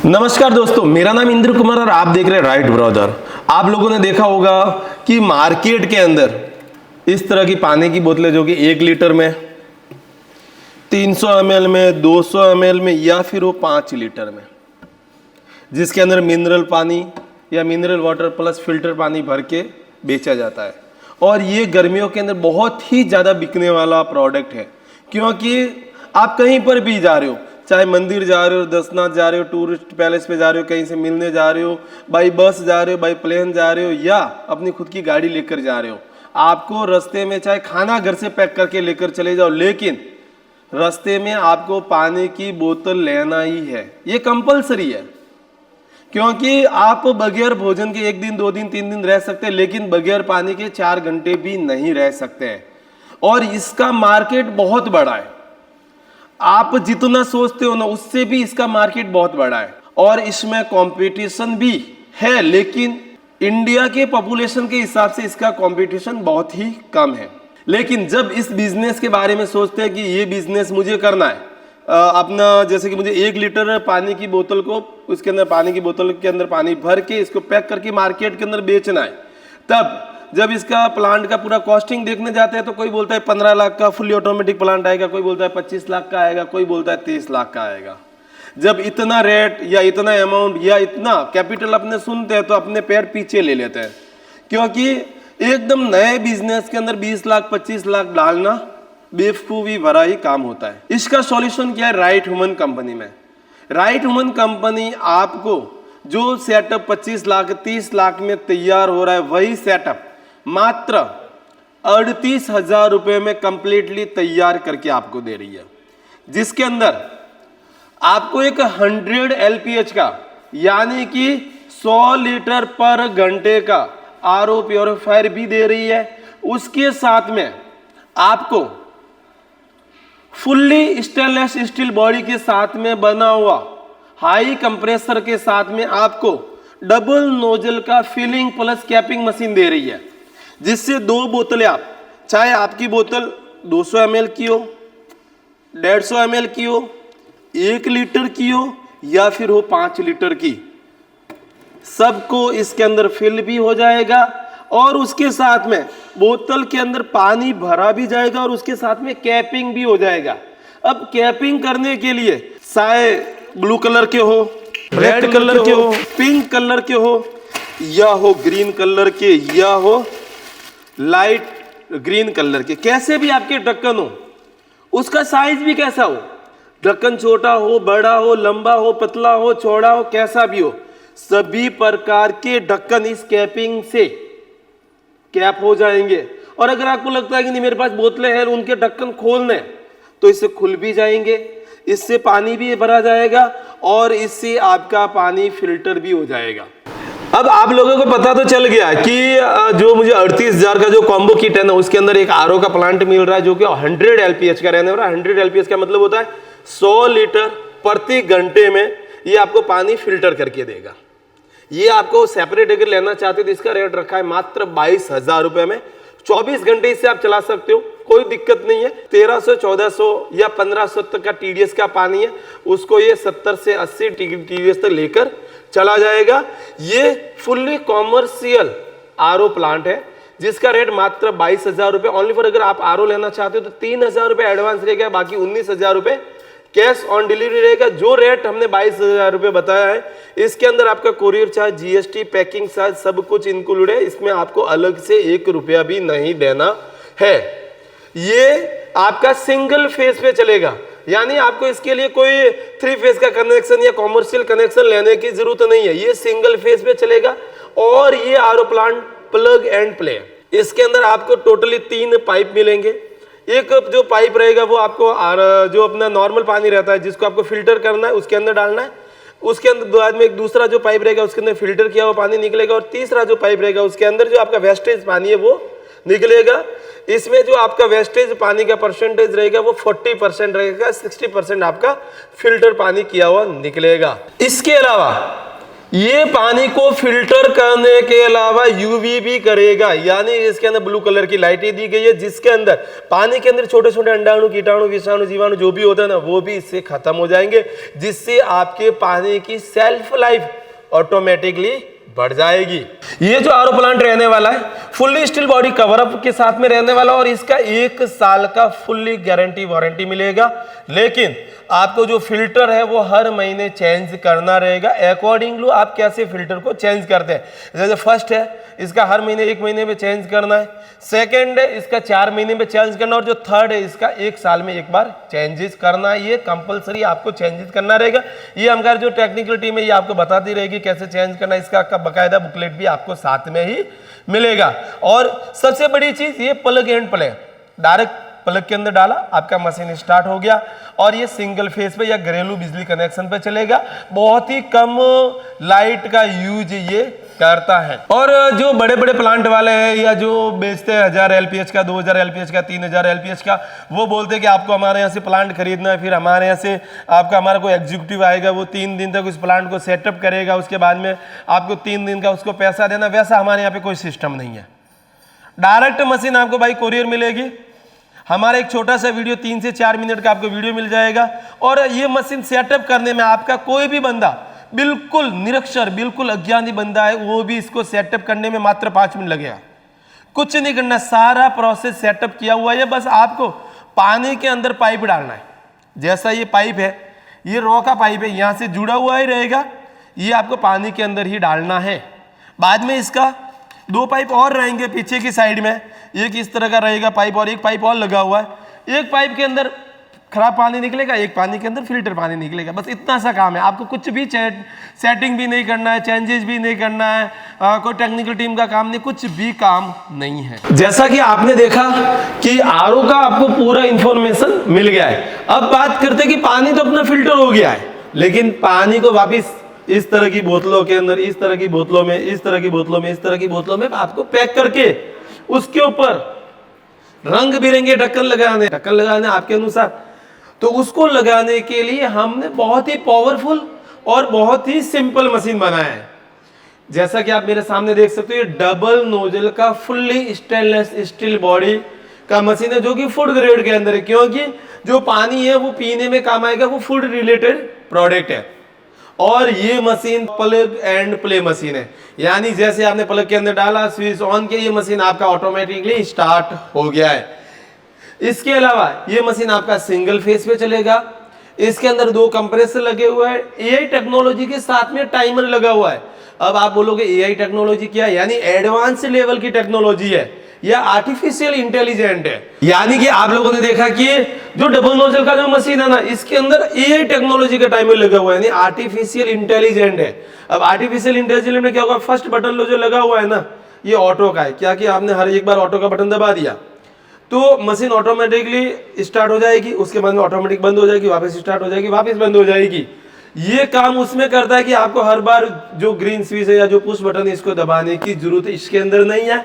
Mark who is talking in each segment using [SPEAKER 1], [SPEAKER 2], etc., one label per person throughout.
[SPEAKER 1] नमस्कार दोस्तों, मेरा नाम इंद्र कुमार और आप देख रहे हैं राइट ब्रदर। आप लोगों ने देखा होगा कि मार्केट के अंदर इस तरह की पानी की बोतलें जो कि 1 लीटर में, 300 ml में, 200 ml में या फिर वो 5 लीटर में, जिसके अंदर मिनरल पानी या मिनरल वाटर प्लस फिल्टर पानी भर के बेचा जाता है। और ये गर्मियों के अंदर बहुत ही ज़्यादा बिकने वाला प्रोडक्ट है, क्योंकि आप कहीं पर भी जा रहे हो, चाहे मंदिर जा रहे हो, दर्शनाथ जा रहे हो, टूरिस्ट पैलेस पे जा रहे हो, कहीं से मिलने जा रहे हो, बाई बस जा रहे हो, बाई प्लेन जा रहे हो या अपनी खुद की गाड़ी लेकर जा रहे हो, आपको रास्ते में चाहे खाना घर से पैक करके लेकर चले जाओ, लेकिन रास्ते में आपको पानी की बोतल लेना ही है। ये कंपलसरी है, क्योंकि आप बगैर भोजन के 1 दिन, 2 दिन, 3 दिन रह सकते हैं, लेकिन बगैर पानी के 4 घंटे भी नहीं रह सकते हैं। और इसका मार्केट बहुत बड़ा है, आप जितना सोचते हो ना उससे भी इसका मार्केट बहुत बड़ा है और इसमें कंपटीशन भी है, लेकिन इंडिया के पॉपुलेशन के हिसाब से इसका कंपटीशन बहुत ही कम है। लेकिन जब इस बिजनेस के बारे में सोचते हैं कि ये बिजनेस मुझे करना है, अपना जैसे कि मुझे 1 लीटर पानी की बोतल को, उसके अंदर पानी की बोतल के अंदर पानी भर के इसको पैक करके मार्केट के अंदर बेचना है, तब जब इसका प्लांट का पूरा कॉस्टिंग देखने जाते हैं तो कोई बोलता है 15 लाख का फुली ऑटोमेटिक प्लांट आएगा, कोई बोलता है 25 लाख का आएगा, कोई बोलता है 30 लाख का आएगा। जब इतना रेट या इतना अमाउंट या इतना कैपिटल अपने सुनते हैं तो अपने पैर पीछे ले लेते हैं, क्योंकि एकदम नए बिजनेस के अंदर 20 लाख 25 लाख डालना बेवकूफी भरा ही काम होता है। इसका सॉल्यूशन क्या है? राइट ह्यूमन कंपनी में। राइट ह्यूमन कंपनी आपको जो सेटअप 25 लाख 30 लाख में तैयार हो रहा है, वही सेटअप मात्र 38,000 रुपए में कंप्लीटली तैयार करके आपको दे रही है, जिसके अंदर आपको एक 100 LPH का यानी कि 100 लीटर पर घंटे का RO प्योरीफायर भी दे रही है। उसके साथ में आपको फुल्ली स्टेनलेस स्टील बॉडी के साथ में बना हुआ हाई कंप्रेसर के साथ में आपको डबल नोजल का फिलिंग प्लस कैपिंग मशीन दे रही है, जिससे 2 बोतलें आप, चाहे आपकी बोतल 200 ml की हो, 150 ml की हो, 1 लीटर की हो या फिर हो 5 लीटर की, सबको इसके अंदर फिल भी हो जाएगा और उसके साथ में बोतल के अंदर पानी भरा भी जाएगा और उसके साथ में कैपिंग भी हो जाएगा। अब कैपिंग करने के लिए चाहे ब्लू कलर के हो, रेड कलर के हो, पिंक कलर के हो या हो ग्रीन कलर के या हो लाइट ग्रीन कलर के, कैसे भी आपके ढक्कन हो, उसका साइज भी कैसा हो, ढक्कन छोटा हो, बड़ा हो, लंबा हो, पतला हो, चौड़ा हो, कैसा भी हो, सभी प्रकार के ढक्कन इस कैपिंग से कैप हो जाएंगे। और अगर आपको लगता है कि नहीं मेरे पास बोतलें हैं उनके ढक्कन खोलने, तो इससे खुल भी जाएंगे, इससे पानी भी भरा जाएगा और इससे आपका पानी फिल्टर भी हो जाएगा। अब आप लोगों को पता तो चल गया कि जो मुझे 38,000 का जो कॉम्बो किट है ना, उसके अंदर एक RO का प्लांट मिल रहा है जो कि 100 LPH का रहने वाला है। 100 LPH का मतलब होता है 100 लीटर प्रति घंटे में ये आपको पानी फिल्टर करके देगा। ये आपको सेपरेट अगर लेना चाहते हो तो इसका रेट रखा है मात्र 22,000 रुपए में। 24 घंटे इससे आप चला सकते हो, कोई दिक्कत नहीं है। 1300, 1400 या 1500 तक का TDS का पानी है, उसको ये 70 से 80 TDS तक लेकर चला जाएगा। ये फुल्ली कॉमर्शियल RO प्लांट है जिसका रेट मात्र 22,000 रुपए ओनली फॉर। अगर आप RO लेना चाहते हो तो 3,000 रुपए एडवांस रहेगा, बाकी 19,000 रुपए कैश ऑन डिलीवरी रहेगा। जो रेट हमने 22,000 रुपए बताया है, इसके अंदर आपका courier charge, GST, packing charge सब कुछ इंक्लूड है। इसमें आपको अलग से 1 रुपया भी नहीं देना है। ये आपका सिंगल फेज पे चलेगा, यानी आपको इसके लिए कोई 3 फेज का कनेक्शन या कॉमर्शियल कनेक्शन लेने की जरूरत नहीं है। ये सिंगल फेज पे चलेगा और ये RO plant plug and play. इसके अंदर आपको टोटली 3 पाइप मिलेंगे। एक जो पाइप रहेगा वो आपको जो अपना नॉर्मल पानी रहता है जिसको आपको फिल्टर करना है उसके अंदर डालना है। उसके अंदर बाद में एक दूसरा जो पाइप रहेगा उसके अंदर फिल्टर किया हुआ पानी निकलेगा और तीसरा जो पाइप रहेगा उसके अंदर जो आपका वेस्टेज पानी है वो निकलेगा। इसमें जो आपका वेस्टेज पानी का परसेंटेज रहेगा वो 40% रहेगा, 60% आपका फिल्टर पानी किया हुआ निकलेगा। इसके अलावा ये पानी को फिल्टर करने के अलावा यूवी भी करेगा, यानी इसके अंदर ब्लू कलर की लाइटें दी गई है जिसके अंदर पानी के अंदर छोटे छोटे अंडाणु, कीटाणु, विषाणु, जीवाणु जो भी होता है ना वो भी इससे खत्म हो जाएंगे, जिससे आपके पानी की सेल्फ लाइफ ऑटोमेटिकली बढ़ जाएगी। ये जो आरओ प्लांट रहने वाला है fully steel body cover up के साथ में रहने वाला और इसका 1 साल का फुल्ली गारंटी वारंटी मिलेगा, लेकिन आपको जो फिल्टर है वो हर महीने चेंज करना रहेगा। अकॉर्डिंग टू आप कैसे फिल्टर को चेंज करते हैं, जैसे फर्स्ट है इसका हर महीने 1 महीने में चेंज करना है, सेकंड है इसका 4 महीने में चेंज करना और जो थर्ड है इसका 1 साल में एक बार चेंजेस करना है। ये कंपलसरी आपको चेंजेस करना रहेगा। ये हमारी जो टेक्निकल टीम है ये आपको बताती रहेगी कैसे चेंज करना है, इसका बकायदा बुकलेट भी आपको साथ में ही मिलेगा। और सबसे बड़ी चीज ये plug and play, direct plug के अंदर डाला आपका मशीन स्टार्ट हो गया और ये सिंगल फेस पे या घरेलू बिजली कनेक्शन पे चलेगा। बहुत ही कम लाइट का यूज ये करता है। और जो बड़े बड़े प्लांट वाले हैं या जो बेचते हैं 1000 एलपीएच का, 2000 एलपीएच का, 3000 एलपीएच का, वो बोलते हैं कि आपको हमारे यहाँ से प्लांट खरीदना है, फिर हमारे यहाँ से आपका हमारा कोई एग्जीक्यूटिव आएगा, वो 3 दिन तक उस प्लांट को सेटअप करेगा, उसके बाद में आपको 3 दिन का उसको पैसा देना। वैसा हमारे यहाँ पे कोई सिस्टम नहीं है। डायरेक्ट मशीन आपको भाई कोरियर मिलेगी। हमारा एक छोटा सा वीडियो 3 से 4 मिनट का आपको वीडियो मिल जाएगा और ये मशीन सेटअप करने में आपका कोई भी बंदा बिल्कुल निरक्षर, बिल्कुल अज्ञानी बंदा है वो भी इसको सेटअप करने में मात्र 5 मिनट लगेगा। कुछ नहीं करना, सारा प्रोसेस सेटअप किया हुआ है। बस आपको पानी के अंदर पाइप डालना है। जैसा ये पाइप है, ये रॉ का पाइप है, यहाँ से जुड़ा हुआ ही रहेगा, ये आपको पानी के अंदर ही डालना है। बाद में इसका 2 पाइप और रहेंगे पीछे की साइड में, एक इस तरह का रहेगा पाइप और एक पाइप और लगा हुआ है। एक पाइप के अंदर खराब पानी निकलेगा, एक पानी के अंदर फिल्टर पानी निकलेगा। बस इतना सा काम है। आपको कुछ भी सेटिंग भी नहीं करना है, चेंजेस भी नहीं करना है, कोई टेक्निकल टीम का काम नहीं, कुछ भी काम नहीं है। जैसा कि आपने देखा कि आरओ का आपको पूरा इंफॉर्मेशन मिल गया है। अब बात करते हैं कि पानी तो अपना फिल्टर हो गया है, लेकिन पानी को वापिस इस तरह की बोतलों के अंदर, इस तरह की बोतलों में, इस तरह की बोतलों में, इस तरह की बोतलों में आपको पैक करके उसके ऊपर रंग बिरंगे ढक्कन लगाने आपके अनुसार। तो उसको लगाने के लिए हमने बहुत ही पावरफुल और बहुत ही सिंपल मशीन बनाया है। जैसा कि आप मेरे सामने देख सकते हो, ये डबल नोजल का फुल्ली स्टेनलेस स्टील बॉडी का मशीन है जो कि फूड ग्रेड के अंदर है, क्योंकि जो पानी है वो पीने में काम आएगा, वो फूड रिलेटेड प्रोडक्ट है। और ये machine plug and play machine है, यानी जैसे आपने प्लग के अंदर डाला, स्विच ऑन किया, ये मशीन आपका ऑटोमेटिकली स्टार्ट हो गया है। इसके अलावा ये मशीन आपका सिंगल फेस पे चलेगा। इसके अंदर 2 कंप्रेसर लगे हुए हैं, एआई टेक्नोलॉजी के साथ में टाइमर लगा हुआ है। अब आप बोलोगे एआई टेक्नोलॉजी क्या है, यानी एडवांस लेवल की टेक्नोलॉजी है या आर्टिफिशियल इंटेलिजेंट है। यानी कि आप लोगों ने देखा कि जो डबल नोजल का जो मशीन है ना, इसके अंदर एआई टेक्नोलॉजी का टाइमर लगा हुआ है, यानी आर्टिफिशियल इंटेलिजेंट है। अब आर्टिफिशियल इंटेलिजेंट में क्या होगा, फर्स्ट बटन जो लगा हुआ है ना, ये ऑटो का है। क्या कि आपने हर एक बार ऑटो का बटन दबा दिया तो मशीन ऑटोमेटिकली स्टार्ट हो जाएगी, उसके बाद में ऑटोमेटिक बंद हो जाएगी, वापस स्टार्ट हो जाएगी, वापस बंद हो जाएगी। ये काम उसमें करता है कि आपको हर बार जो ग्रीन स्विच है या जो पुश बटन है इसको दबाने की जरूरत इसके अंदर नहीं है।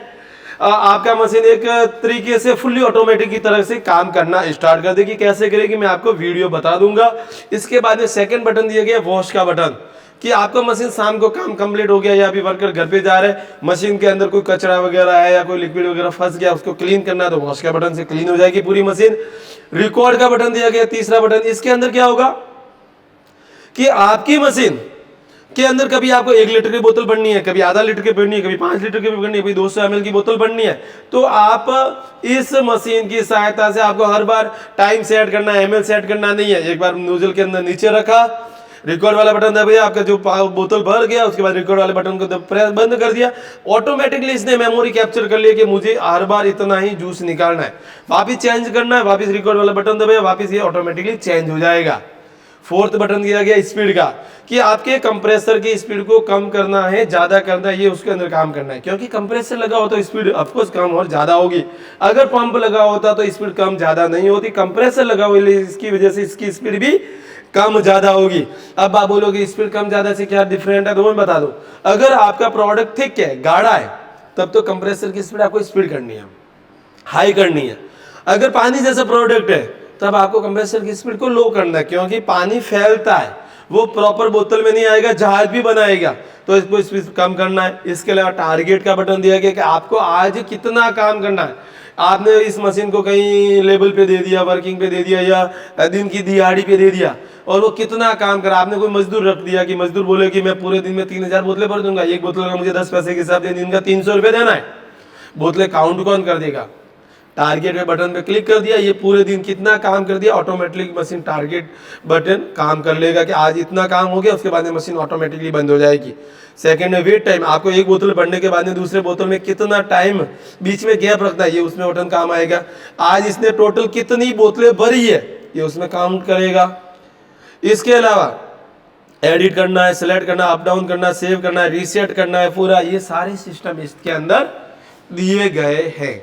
[SPEAKER 1] आपका मशीन एक तरीके से फुल्ली ऑटोमेटिक की तरह से काम करना स्टार्ट कर देगी। कैसे करेगी मैं आपको वीडियो बता दूंगा। इसके बाद में सेकंड बटन दिया गया वॉश का बटन, कि आपका मशीन शाम को काम कंप्लीट हो गया या अभी वर्कर घर पे जा रहे हैं, मशीन के अंदर कोई कचरा वगैरह है या कोई लिक्विड वगैरह फंस गया, उसको क्लीन करना है तो वॉश का बटन से क्लीन हो जाएगी पूरी मशीन। रिकॉर्ड का बटन दिया गया तीसरा बटन। इसके अंदर क्या होगा कि आपकी मशीन के अंदर कभी आपको 1 लीटर की बोतल भरनी है, कभी आधा लीटर की भरनी है, कभी 5 लीटर की भरनी है, कभी 200 ml की बोतल भरनी है, तो आप इस मशीन की सहायता से आपको हर बार टाइम सेट करना, ml सेट करना नहीं है। एक बार नोजल के अंदर नीचे रखा, रिकॉर्ड वाला बटन दबाया, आपका जो बोतल भर गया, उसके बाद रिकॉर्ड वाले बटन को प्रेस बंद कर दिया, ऑटोमेटिकली इसने मेमोरी कैप्चर कर लिया कि मुझे हर बार इतना ही जूस निकालना है, वापिस चेंज करना है, वापिस रिकॉर्ड वाला बटन दबाया, वापिस ये ऑटोमेटिकली चेंज हो जाएगा। फोर्थ बटन दिया गया स्पीड का, कि आपके कंप्रेसर की स्पीड को कम करना है, ज्यादा करना है, ये उसके अंदर काम करना है। क्योंकि कंप्रेसर लगा हो तो स्पीड ऑफकोर्स कम और ज्यादा होगी, अगर पंप लगा होता तो स्पीड कम ज्यादा नहीं होती। कंप्रेसर लगा हुआ है इसकी वजह से इसकी स्पीड भी कम ज्यादा होगी। अब आप बोलोगे स्पीड कम ज्यादा से क्या डिफरेंट है, तो मैं बता दूं, अगर आपका प्रोडक्ट थिक है, गाढ़ा है, तब तो कंप्रेसर की स्पीड आपको स्पीड करनी है, हाई करनी है। अगर पानी जैसा प्रोडक्ट है तब आपको कंप्रेसर की स्पीड को लो करना है, क्योंकि पानी फैलता है वो प्रॉपर बोतल में नहीं आएगा, जहाज भी बनाएगा। तो इसको स्पीड कम करना है। इसके अलावा टारगेट का बटन दिया गया कि आपको आज कितना काम करना है। आपने इस मशीन को कहीं लेवल पे दे दिया, वर्किंग पे दे दिया या दिन की दिहाड़ी पे दे दिया और वो कितना काम करा। आपने कोई मजदूर रख दिया कि मजदूर बोले कि मैं पूरे दिन में 3000 बोतलें भर दूंगा, एक बोतल का मुझे 10 पैसे के हिसाब से दिन का 300 रुपये देना है। बोतलें काउंट कौन कर देगा? टारगेट पे बटन पे क्लिक कर दिया, ये पूरे दिन कितना काम कर दिया, ऑटोमेटिकली मशीन टारगेट बटन काम कर लेगा कि आज इतना काम हो गया। उसके बाद में मशीन ऑटोमेटिकली बंद हो जाएगी। सेकंड में वेट टाइम, आपको एक बोतल भरने के बाद में दूसरे बोतल में कितना टाइम बीच में गैप रखना है, ये उसमें बटन काम आएगा। आज इसने टोटल कितनी बोतलें भरी है, ये उसमें काउंट करेगा। इसके अलावा एडिट करना है, सिलेक्ट करना, अप डाउन करना, सेव करना है, रीसेट करना है, पूरा ये सारे सिस्टम इसके अंदर दिए गए हैं।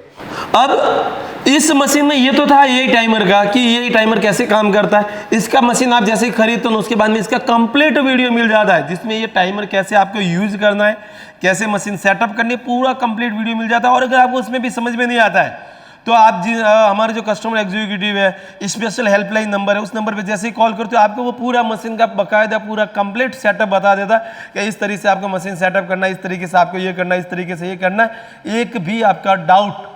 [SPEAKER 1] अब इस मशीन में ये तो था ये टाइमर का कि ये टाइमर कैसे काम करता है। इसका मशीन आप जैसे ही खरीदते हो उसके बाद में इसका कंप्लीट वीडियो मिल जाता है, जिसमें ये टाइमर कैसे आपको यूज करना है, कैसे मशीन सेटअप करनी है, पूरा कंप्लीट वीडियो मिल जाता है। और अगर आपको उसमें भी समझ में नहीं आता है तो आप हमारे जो कस्टमर एग्जीक्यूटिव है, स्पेशल हेल्पलाइन नंबर है, उस नंबर पे जैसे ही कॉल करते हो आपको वो पूरा मशीन का बकायदा पूरा कंप्लीट सेटअप बता देता है कि इस तरीके से आपको मशीन सेटअप करना है, इस तरीके से आपको ये करना है, इस तरीके से ये करना है। एक भी आपका डाउट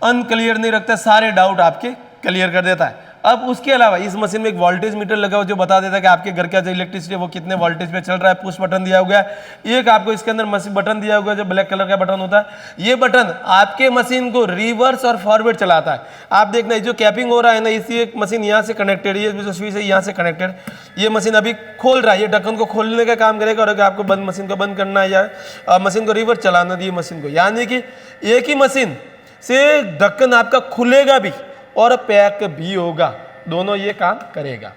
[SPEAKER 1] अनक्लियर नहीं रखता, सारे डाउट आपके क्लियर कर देता है। अब उसके अलावा इस मशीन में एक वोल्टेज मीटर लगा हुआ जो बता देता है कि आपके घर का जो इलेक्ट्रिसिटी है वो कितने वोल्टेज पे चल रहा है। पुश बटन दिया हुआ है। एक आपको इसके अंदर मशीन बटन दिया हुआ है जो ब्लैक कलर का बटन होता है। ये बटन आपके मशीन को रिवर्स और फॉरवर्ड चलाता है। आप देखना जो कैपिंग हो रहा है ना, इसी एक मशीन यहाँ से कनेक्टेड है, ये जो स्विच है यहाँ से कनेक्टेड। ये मशीन अभी खोल रहा है, ये ढक्कन को खोलने का काम करेगा। और अगर आपको बंद मशीन को बंद करना है या मशीन को रिवर्स चलाना दी मशीन को, यानी कि एक ही मशीन से ढक्कन आपका खुलेगा भी और पैक भी होगा, दोनों ये काम करेगा।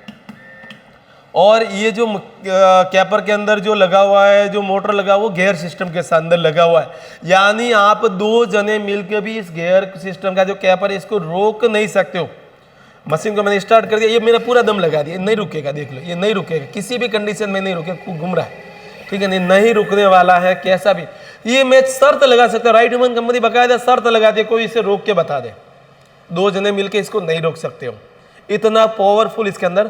[SPEAKER 1] और ये जो कैपर के अंदर जो लगा हुआ है, जो मोटर लगा हुआ, वो गियर सिस्टम के अंदर लगा हुआ है। यानी आप दो जने मिलकर भी इस गियर सिस्टम का जो कैपर है इसको रोक नहीं सकते हो। मशीन को मैंने स्टार्ट कर दिया, ये मेरा पूरा दम लगा दिया, नहीं रुकेगा, देख लो ये नहीं रुकेगा, किसी भी कंडीशन में नहीं रुकेगा, घूम रहा है, ठीक है, नहीं रुकने वाला है कैसा भी। ये मैं शर्त लगा सकता हूँ, राइट ह्यूमन कंपनी बकायदा शर्त लगाती है, कोई इसे रोक के बता दे, दो जने मिलके इसको नहीं रोक सकते हो। इतना पावरफुल इसके अंदर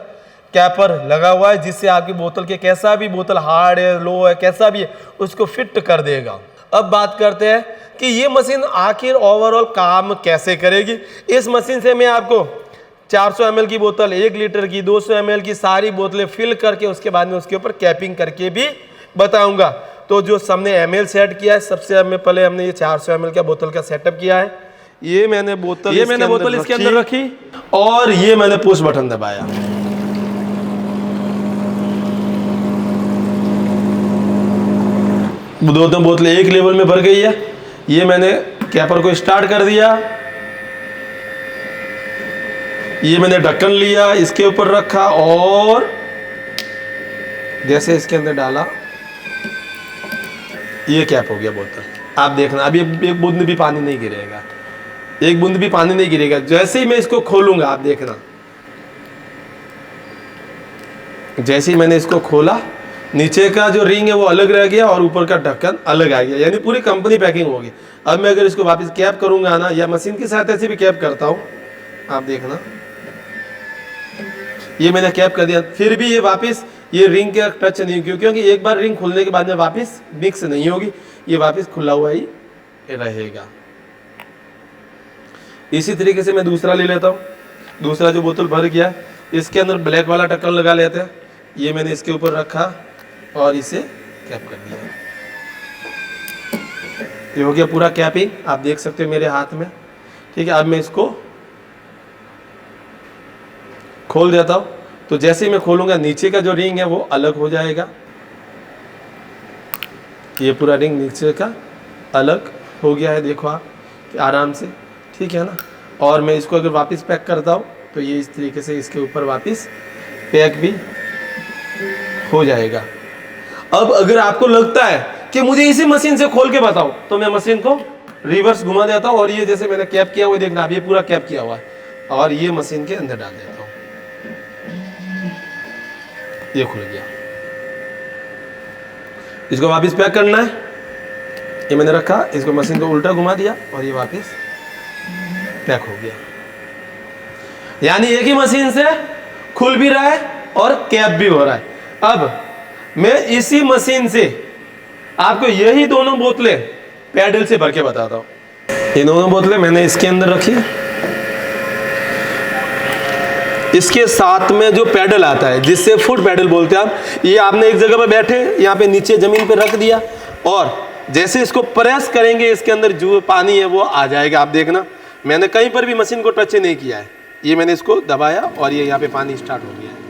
[SPEAKER 1] कैपर लगा हुआ है जिससे आपकी बोतल के कैसा भी बोतल हार्ड है, लो है, कैसा भी है उसको फिट कर देगा। अब बात करते हैं कि ये मशीन आखिर ओवरऑल काम कैसे करेगी। इस मशीन से मैं आपको 400 ml की बोतल, 1 लीटर की, 200 ml की सारी बोतलें फिल करके उसके बाद में उसके ऊपर कैपिंग करके भी बताऊंगा। तो जो हमने ml सेट किया है, सबसे पहले हमने ये 400 ml का बोतल का सेटअप किया है। ये मैंने बोतल इसके अंदर रखी और ये मैंने पुश बटन दबाया। दो बोतलें एक लेवल में भर गई है। ये मैंने कैपर को स्टार्ट कर दिया, ये मैंने ढक्कन लिया, इसके ऊपर रखा और जैसे इसके अंदर डाला, ये कैप हो गया बोतल। आप देखना अभी एक बूंद भी पानी नहीं गिरेगा, एक बूंद भी पानी नहीं गिरेगा। जैसे ही मैं इसको खोलूंगा, आप देखना, जैसे ही मैंने इसको खोला, नीचे का जो रिंग है वो अलग रह गया और ऊपर का ढक्कन अलग आ गया, यानी पूरी कंपनी पैकिंग होगी। अब मैं अगर इसको वापस कैप करूंगा ना, या मशीन के साथ ऐसे भी कैप करता हूं, आप देखना, ये मैंने कैप कर दिया, फिर भी ये वापस ये रिंग के टच नहीं होगी, क्योंकि एक बार रिंग खुलने के बाद में वापस मिक्स नहीं होगी, ये वापस खुला हुआ ही रहेगा। इसी तरीके से मैं दूसरा ले लेता हूँ। दूसरा जो बोतल भर गया, इसके अंदर ब्लैक वाला ढक्कन लगा लेते हैं। ये मैंने इसके ऊपर रखा और इसे कैप कर दिया। ये हो गया पूरा कैपिंग, आप देख सकते हो मेरे हाथ में, ठीक है। अब मैं इसको खोल देता हूँ, तो जैसे ही मैं खोलूंगा नीचे का जो रिंग है वो अलग हो जाएगा। ये पूरा रिंग नीचे का अलग हो गया है, देखो आप आराम से, ठीक है ना। और मैं इसको अगर वापस पैक करता हूँ तो ये इस तरीके से इसके ऊपर वापस पैक भी हो जाएगा। अब अगर आपको लगता है कि मुझे इसी मशीन से खोल के बताओ, तो मैं मशीन को रिवर्स घुमा देता हूँ और ये जैसे मैंने कैप किया हुआ, देखना अब ये पूरा कैप किया हुआ है, और ये मशीन के अंदर डाल देता हूँ, ये खुल गया। इसको वापस पैक करना है, ये मैंने रखा, इसको मशीन को उल्टा घुमा दिया और ये वापस पैक हो गया। यानी एक ही मशीन से खुल भी रहा है और कैप भी हो रहा है। अब मैं इसी मशीन से आपको यही दोनों बोतलें पैडल से भर के बताता हूँ। ये दोनों बोतलें मैंने इसके अंदर रखी, इसके साथ में जो पैडल आता है जिससे फुट पैडल बोलते हैं आप, ये आपने एक जगह पे बैठे यहाँ पे नीचे जमीन पे रख दिया और जैसे इसको प्रेस करेंगे इसके अंदर जो पानी है वो आ जाएगा। आप देखना मैंने कहीं पर भी मशीन को टच नहीं किया है, ये मैंने इसको दबाया और ये यहाँ पे पानी स्टार्ट हो गया है।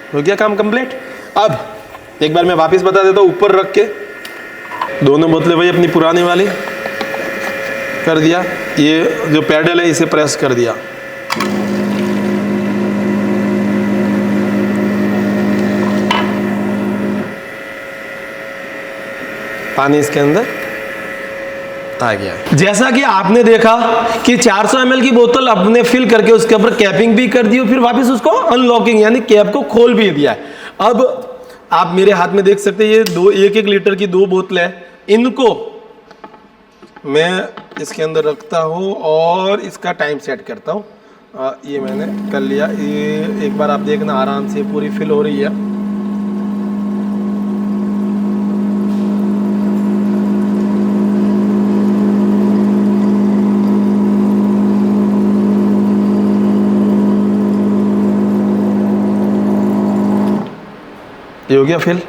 [SPEAKER 1] हो गया काम कंप्लीट। अब एक बार मैं वापस बता देता हूँ, ऊपर रख के दोनों बोतलें वही अपनी पुरानी वाली कर दिया, ये जो पैडल है इसे प्रेस कर दिया, पानी इसके अंदर आ गया। जैसा कि आपने देखा कि 400 ml की बोतल अपने फिल करके उसके ऊपर कैपिंग भी कर दी और फिर वापस उसको अनलॉकिंग यानी कैप को खोल भी दिया है। अब आप मेरे हाथ में देख सकते हैं ये दो 1-1 लीटर की 2 बोतलें हैं, इनको मैं इसके अंदर रखता हूँ और इसका टाइम सेट करता हूँ। ये मैंने कर लिया, ये एक बार आप देखना आराम से पूरी फिल हो रही है। ये हो गया फिल।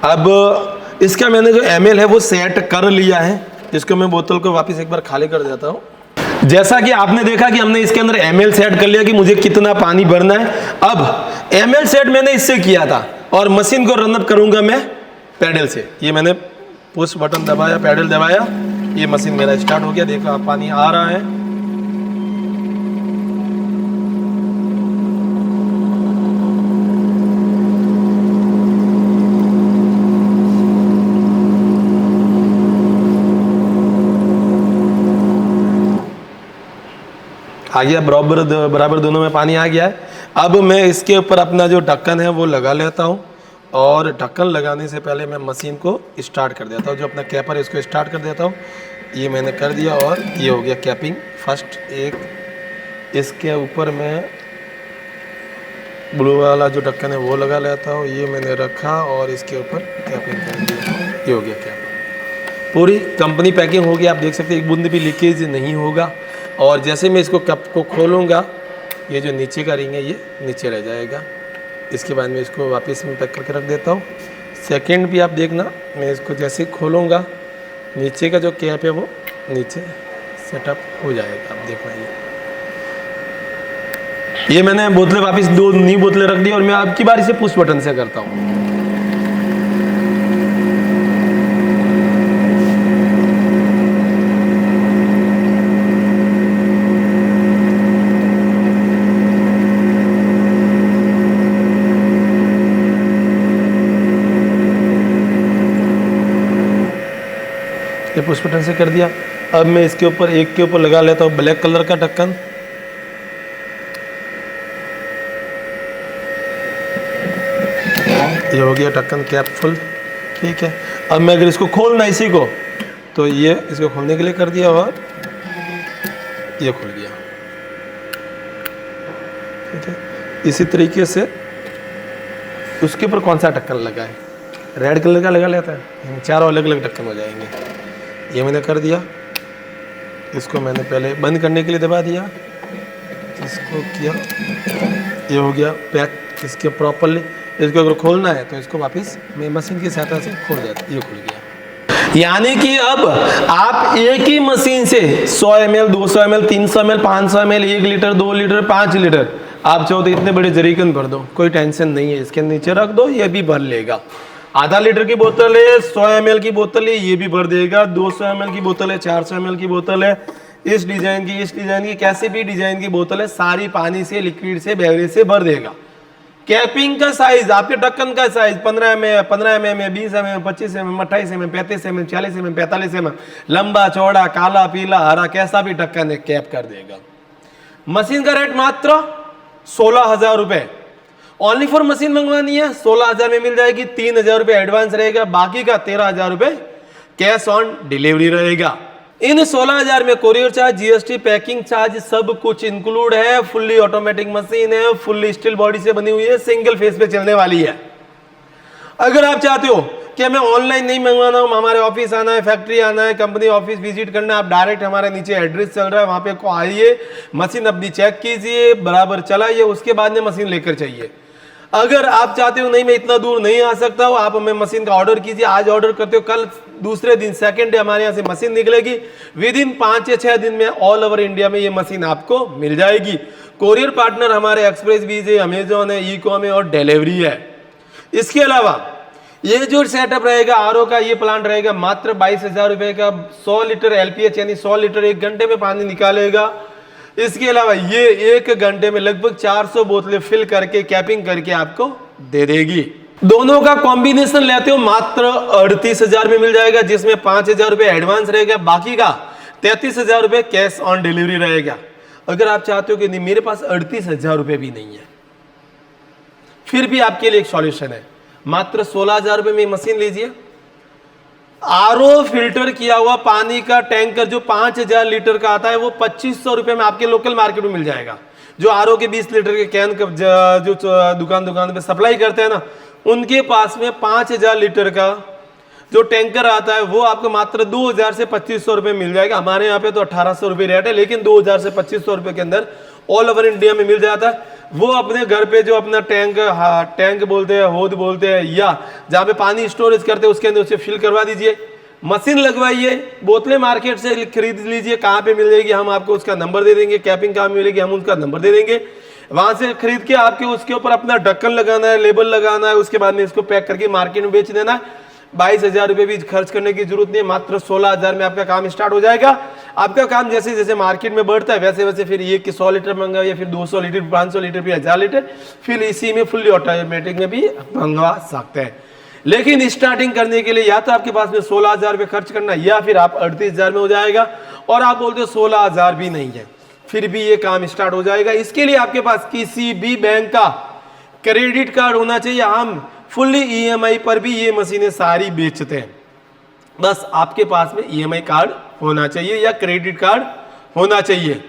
[SPEAKER 1] अब इसका मैंने जो ml है वो सेट कर लिया है, जिसको मैं बोतल को वापस एक बार खाली कर देता हूँ। जैसा कि आपने देखा कि हमने इसके अंदर ml सेट कर लिया कि मुझे कितना पानी भरना है। अब ml सेट मैंने इससे किया था और मशीन को रनअप करूंगा मैं पैडल से। ये मैंने पुश बटन दबाया, पैडल दबाया, ये मशीन मेरा स्टार्ट हो गया। देखो आप पानी आ रहा है। आ गया बराबर दोनों में पानी आ गया है। अब मैं इसके ऊपर अपना जो ढक्कन है वो लगा लेता हूँ और ढक्कन लगाने से पहले मैं मशीन को स्टार्ट कर देता हूँ। जो अपना कैपर है इसको स्टार्ट कर देता हूँ। ये मैंने कर दिया और ये हो गया कैपिंग फर्स्ट। एक इसके ऊपर मैं ब्लू वाला जो ढक्कन है वो लगा लेता हूँ, ये मैंने रखा और इसके ऊपर कैपिंग कर दिया। ये हो गया कैपिंग, पूरी कंपनी पैकिंग हो गई। आप देख सकते हैं एक बूंद भी लीकेज नहीं होगा। और जैसे मैं इसको कप को खोलूँगा, ये जो नीचे का रिंग है ये नीचे रह जाएगा। इसके बाद मैं इसको वापस में पैक करके रख देता हूँ। सेकंड भी आप देखना, मैं इसको जैसे खोलूँगा नीचे का जो कैप है वो नीचे सेटअप हो जाएगा। आप देखना ये मैंने बोतलें वापस 2 नई बोतलें रख दी और मैं आपकी बारी से पुश बटन से करता हूँ। ये पुश बटन से कर दिया। अब मैं इसके ऊपर एक के ऊपर लगा लेता हूँ ब्लैक कलर का ढक्कन। ये हो गया ढक्कन कैप फुल, ठीक है। अब मैं अगर इसको खोलना इसी को, तो ये इसको खोलने के लिए कर दिया और ये खुल गया, ठीक है। इसी तरीके से उसके ऊपर कौन सा ढक्कन लगा है, रेड कलर का लगा लेता है, चारों अलग अलग ढक्कन हो जाएंगे। ये मैंने कर दिया। इसको मैंने पहले बंद करने के लिए दबा दिया, इसको किया, ये हो गया पैक इसके प्रॉपरली। इसको अगर खोलना है तो इसको वापस मैं मशीन की सहायता से खोल देता, ये खुल गया। यानी कि अब आप एक ही मशीन से 100 ml, 200 ml, 300 ml, 500 ml, 1 litre, 2 litre, 5 litre आप चाहो तो इतने बड़े जरीकन भर दो, कोई टेंशन नहीं है। इसके नीचे रख दो, ये भी भर लेगा। आधा लीटर की बोतल है, 100 ml की बोतल है, ये भी भर देगा। 200 ml की बोतल है, 400 ml की बोतल है, इस डिजाइन की कैसे भी डिजाइन की बोतल है, सारी पानी से, लिक्विड से, बेवरेज से भर देगा। कैपिंग का साइज, आपके ढक्कन का size 15 mm, 20 mm, 25 mm, 28 mm, 35 mm, 40 mm, 45 mm, लंबा चौड़ा, काला पीला हरा, कैसा भी ढक्कन है कैप कर देगा। मशीन का रेट मात्र 16,000 रुपए। ओनली फॉर मशीन मंगवानी है 16,000 में मिल जाएगी। 3,000 रुपए एडवांस रहेगा, बाकी का 13,000 रुपए कैश ऑन डिलीवरी रहेगा। इन 16,000 में courier charge, GST, packing charge सब कुछ इंक्लूड है। फुल्ली ऑटोमेटिक मशीन है, फुल्ली स्टील बॉडी से बनी हुई है, सिंगल फेस पे चलने वाली है। अगर आप चाहते हो कि हमें ऑनलाइन नहीं मंगवाना हो, हमारे ऑफिस आना है, फैक्ट्री आना है, कंपनी ऑफिस विजिट करना है, आप डायरेक्ट हमारे नीचे एड्रेस चल रहा है वहां पे आइए, मशीन अपनी चेक कीजिए, बराबर चलाइए, उसके बाद में मशीन लेकर चाहिए। अगर आप चाहते हो नहीं मैं इतना दूर नहीं आ सकता हूं, आप हमें मशीन का ऑर्डर कीजिए, आज ऑर्डर करते हो कल दूसरे दिन सेकंड डे हमारे यहाँ से मशीन निकलेगी। विद इन 5 या 6 दिन में ऑल ओवर इंडिया में ये मशीन आपको मिल जाएगी। कोरियर पार्टनर हमारे एक्सप्रेस वीज है, अमेजॉन है, ई-कॉम है और डिलीवरी है। इसके अलावा ये जो सेटअप रहेगा आरओ का, ये प्लांट रहेगा मात्र 22,000 रुपए का। 100 लीटर एलपीएच यानी 100 लीटर 1 घंटे में पानी निकालेगा। इसके अलावा ये 1 घंटे में लगभग 400 बोतलें फिल करके कैपिंग करके आपको दे देगी। दोनों का कॉम्बिनेशन लेते हो मात्र 38,000 में मिल जाएगा, जिसमें 5,000 रुपए एडवांस रहेगा, बाकी का 33,000 रुपए कैश ऑन डिलीवरी रहेगा। अगर आप चाहते हो कि नहीं मेरे पास 38,000 रुपए भी नहीं है, फिर भी आपके लिए एक सॉल्यूशन है। मात्र 16,000 रुपए में मशीन लीजिए। आरओ फिल्टर किया हुआ पानी का टैंकर जो 5,000 लीटर का आता है वो 2,500 रुपए में आपके लोकल मार्केट में मिल जाएगा। जो आरओ के 20 लीटर के कैन जो दुकान पे सप्लाई करते हैं ना, उनके पास में 5,000 लीटर का जो टैंकर आता है वो आपको मात्र 2,000 से 2,500 रुपए मिल जाएगा। हमारे यहाँ पे तो 1,800 रुपए रेट है, लेकिन 2,000 से 2,500 रुपए के अंदर ऑल ओवर इंडिया में मिल जाता है। वो अपने घर पे जो अपना टैंक बोलते हैं, होद बोलते हैं, या जहाँ पे पानी स्टोरेज करते हैं उसके अंदर उसे फिल करवा दीजिए, मशीन लगवाइए, बोतलें मार्केट से खरीद लीजिए। कहाँ पे मिल जाएगी हम आपको उसका नंबर दे देंगे, कैपिंग कहाँ मिलेगी हम उसका नंबर दे देंगे। वहां से खरीद के आपके उसके ऊपर अपना ढक्कन लगाना है, लेबल लगाना है, उसके बाद में इसको पैक करके मार्केट में बेच देना है। 22,000 रुपए भी खर्च करने की जरूरत नहीं है, मात्र 16,000 में आपका काम स्टार्ट हो जाएगा। आपका काम जैसे जैसे मार्केट में बढ़ता है वैसे वैसे फिर ये कि 100 लीटर मंगा या फिर 200 लीटर, 500 लीटर, फिर 1000 लीटर, फिर इसी में फुल्ली ऑटोमेटिक में भी मंगवा सकते हैं। लेकिन स्टार्टिंग करने के लिए या तो आपके पास में 16,000 रुपए खर्च करना है, या फिर आप 38,000 में हो जाएगा, और आप बोलते हो 16,000 भी नहीं है, फिर भी ये काम स्टार्ट हो जाएगा। इसके लिए आपके पास किसी भी बैंक का क्रेडिट कार्ड होना चाहिए। हम फुल्ली ईएमआई पर भी ये मशीनें सारी बेचते हैं, बस आपके पास में ईएमआई कार्ड होना चाहिए या क्रेडिट कार्ड होना चाहिए।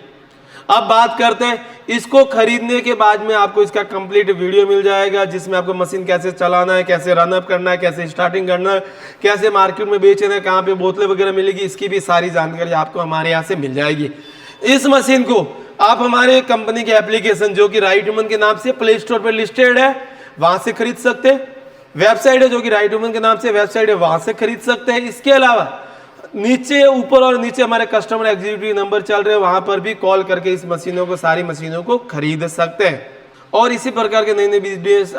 [SPEAKER 1] अब बात करते हैं इसको खरीदने के बाद में आपको इसका कंप्लीट वीडियो मिल जाएगा, जिसमें आपको मशीन कैसे चलाना है, कैसे रनअप करना है, कैसे स्टार्टिंग करना है, कैसे मार्केट में बेचना है, कहाँ पे बोतलें वगैरह मिलेगी, इसकी भी सारी जानकारी आपको हमारे यहाँ से मिल जाएगी। इस मशीन को आप हमारे कंपनी के एप्लीकेशन जो कि राइट वुमन के नाम से प्ले स्टोर पर लिस्टेड है वहां से खरीद सकते हैं। वेबसाइट है जो कि राइट वुमन के नाम से वेबसाइट है, वहां से खरीद सकते हैं। इसके अलावा नीचे, ऊपर और नीचे हमारे कस्टमर एग्जीक्यूटिव नंबर चल रहे हैं, वहां पर भी कॉल करके इस मशीनों को, सारी मशीनों को खरीद सकते हैं। और इसी प्रकार के नई नई वीडियोस